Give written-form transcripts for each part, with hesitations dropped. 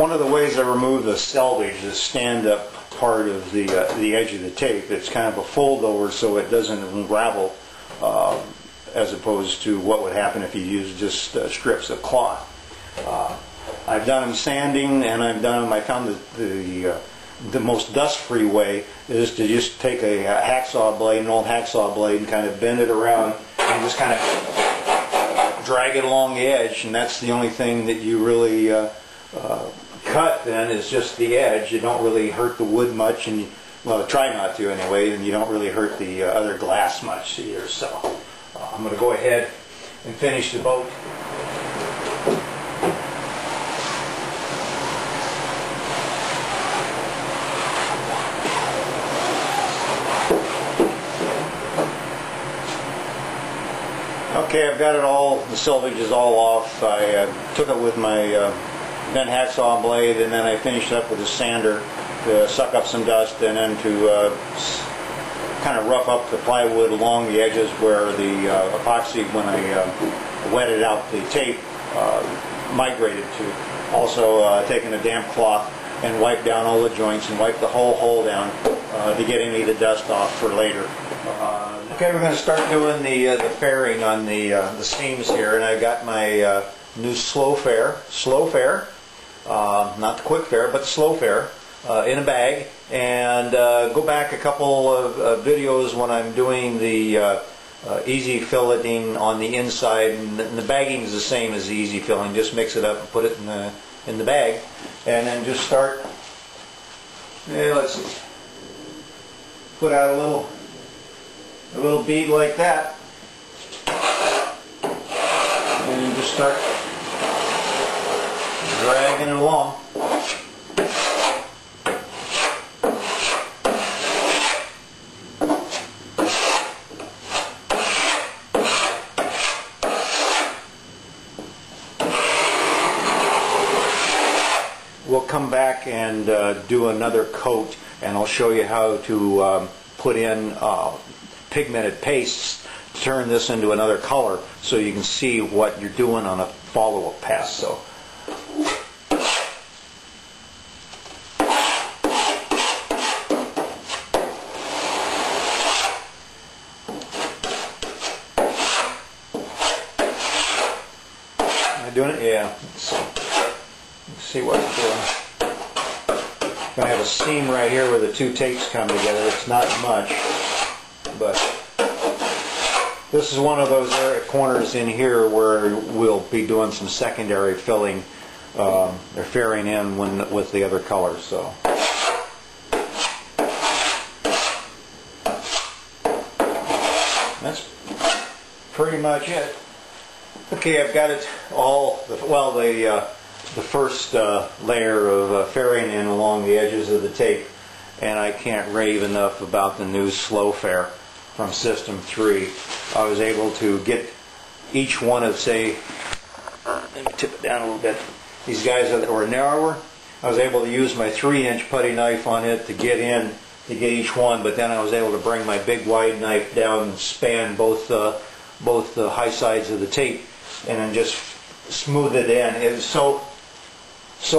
One of the ways I remove the selvage, the stand-up part of the edge of the tape, it's kind of a fold-over so it doesn't unravel, as opposed to what would happen if you use just strips of cloth. I've done them sanding, and I found the most dust-free way is to just take a hacksaw blade, an old hacksaw blade, and kind of bend it around and just kind of drag it along the edge, and that's the only thing that you really cut then is just the edge. You don't really hurt the wood much, and well, try not to anyway, and you don't really hurt the other glass much either. So I'm going to go ahead and finish the boat. Okay, I've got it all, the selvage is all off. I took it with my bent hacksaw blade, and then I finished up with a sander to suck up some dust, and then to kind of rough up the plywood along the edges where the epoxy, when I wetted out the tape, migrated to. Also taking a damp cloth and wipe down all the joints and wipe the whole hole down to get any of the dust off for later. Okay, we're going to start doing the fairing on the seams here, and I got my new SlowFair, not the Quick Fair, but SlowFair, in a bag, and go back a couple of videos when I'm doing the easy filleting on the inside, and the bagging is the same as the easy filling. Just mix it up and put it in the bag, and then just start. Let's see. Put out a little bead like that, and just start dragging it along. We'll come back and do another coat, and I'll show you how to put in pigmented pastes to turn this into another color, so you can see what you're doing on a follow-up pass. So am I doing it? Yeah. Let's see what I'm doing. I'm going to have a seam right here where the two tapes come together. It's not much, but this is one of those corners in here where we'll be doing some secondary filling or fairing in with the other colors. So that's pretty much it. Okay, I've got it all, well, the first layer of fairing in along the edges of the tape, and I can't rave enough about the new SlowFair from System 3. I was able to get each one of, say, let me tip it down a little bit, these guys that were narrower, I was able to use my 3-inch putty knife on it to get each one, but then I was able to bring my big wide knife down and span both the high sides of the tape, and then just smooth it in. It's so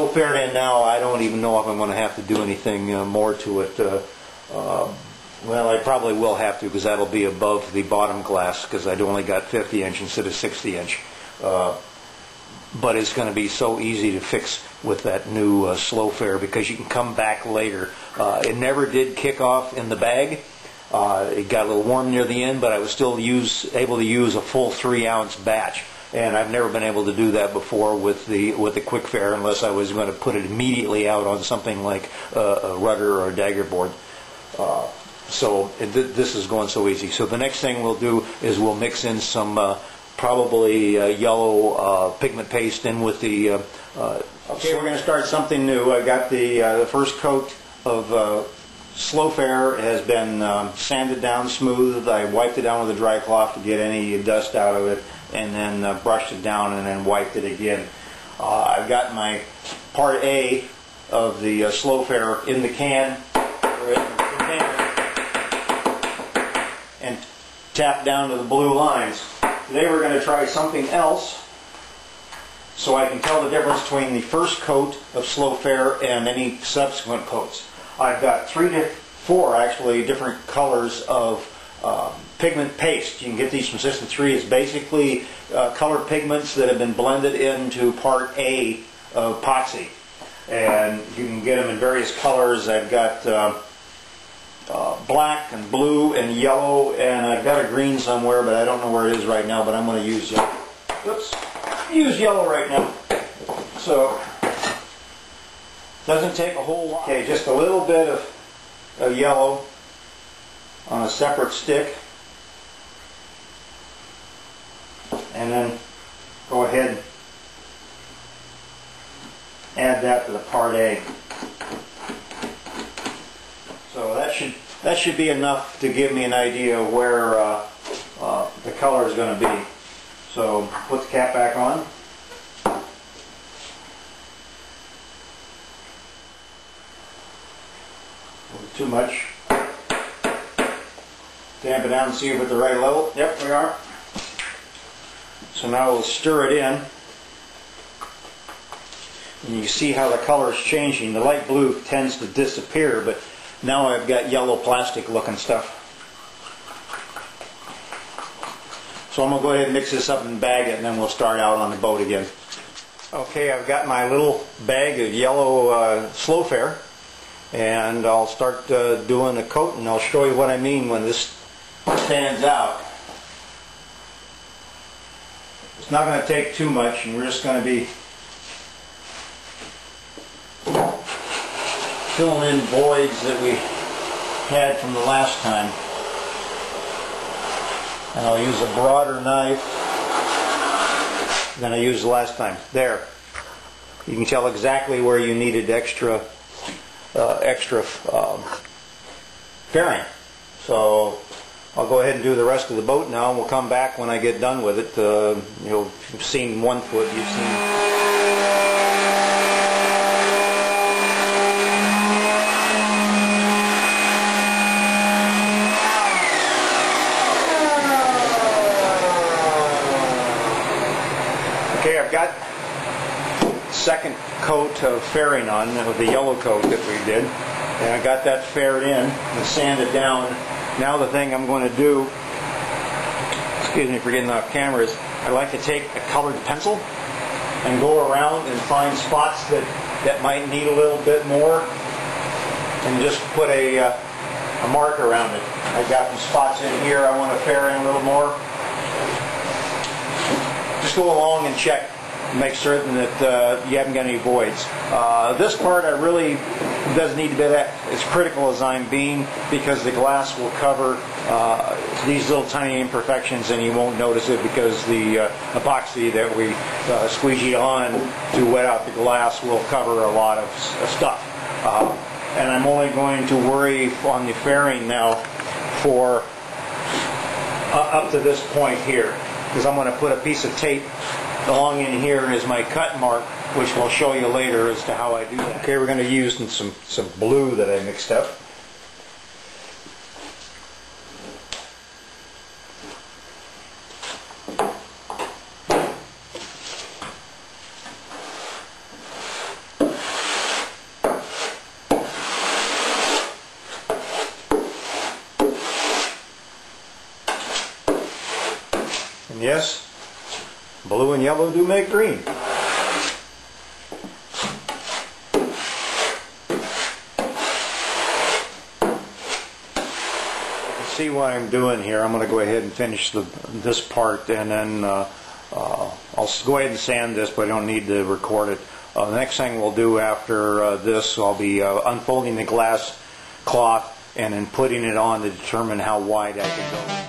faired in now, I don't even know if I'm going to have to do anything more to it. Well, I probably will have to, because that'll be above the bottom glass, because I'd only got 50-inch instead of 60-inch. But it's going to be so easy to fix with that new SlowFair, because you can come back later. It never did kick off in the bag. It got a little warm near the end, but I was still able to use a full 3-ounce batch. And I've never been able to do that before with the Quick Fair, unless I was going to put it immediately out on something like a rudder or a dagger board. So this is going so easy. So the next thing we'll do is we'll mix in some probably yellow pigment paste in with the. Okay, we're going to start something new. I got the first coat of SlowFair has been sanded down smooth. I wiped it down with a dry cloth to get any dust out of it, and then brushed it down and then wiped it again. I've got my part A of the SlowFair in the can, and tapped down to the blue lines. Today we're going to try something else. so I can tell the difference between the first coat of SlowFair and any subsequent coats. I've got 3 to 4 actually different colors of pigment paste. You can get these from System 3. It's basically colored pigments that have been blended into Part A of epoxy. And you can get them in various colors. I've got black and blue and yellow, and I've got a green somewhere, but I don't know where it is right now, but I'm going to use yellow. Oops. Use yellow right now. So, doesn't take a whole lot. Okay, just a little bit of yellow on a separate stick. And then go ahead and add that to the Part A. So that should be enough to give me an idea of where the color is going to be. So put the cap back on. Too much. Damp it down and see if we're at the right level. Yep, we are. So now we'll stir it in. And you see how the color is changing. The light blue tends to disappear, but now I've got yellow plastic looking stuff. So I'm going to go ahead and mix this up and bag it, and then we'll start out on the boat again. Okay, I've got my little bag of yellow SlowFair, and I'll start doing the coat, and I'll show you what I mean when this stands out. It's not going to take too much, and we're just going to be filling in voids that we had from the last time. And I'll use a broader knife than I used the last time. There. You can tell exactly where you needed extra fairing. So I'll go ahead and do the rest of the boat now, and we'll come back when I get done with it. You've seen one foot, you've seen... Okay, I've got second coat of fairing on with the yellow coat that we did, and I got that faired in and sanded down. Now the thing I'm going to do, excuse me for getting off camera, is I like to take a colored pencil and go around and find spots that might need a little bit more, and just put a mark around it. I've got some spots in here I want to fair in a little more. Just go along and check, make certain that you haven't got any voids. This part I really doesn't need to be that as critical as I'm being, because the glass will cover these little tiny imperfections, and you won't notice it because the epoxy that we squeegee on to wet out the glass will cover a lot of stuff. And I'm only going to worry on the fairing now for up to this point here, because I'm going to put a piece of tape along in here as my cut mark, which we'll show you later as to how I do that. Okay, we're going to use some blue that I mixed up. And yes, blue and yellow do make green. See what I'm doing here. I'm going to go ahead and finish this part, and then I'll go ahead and sand this, but I don't need to record it. The next thing we'll do after this, I'll be unfolding the glass cloth and then putting it on to determine how wide I can go.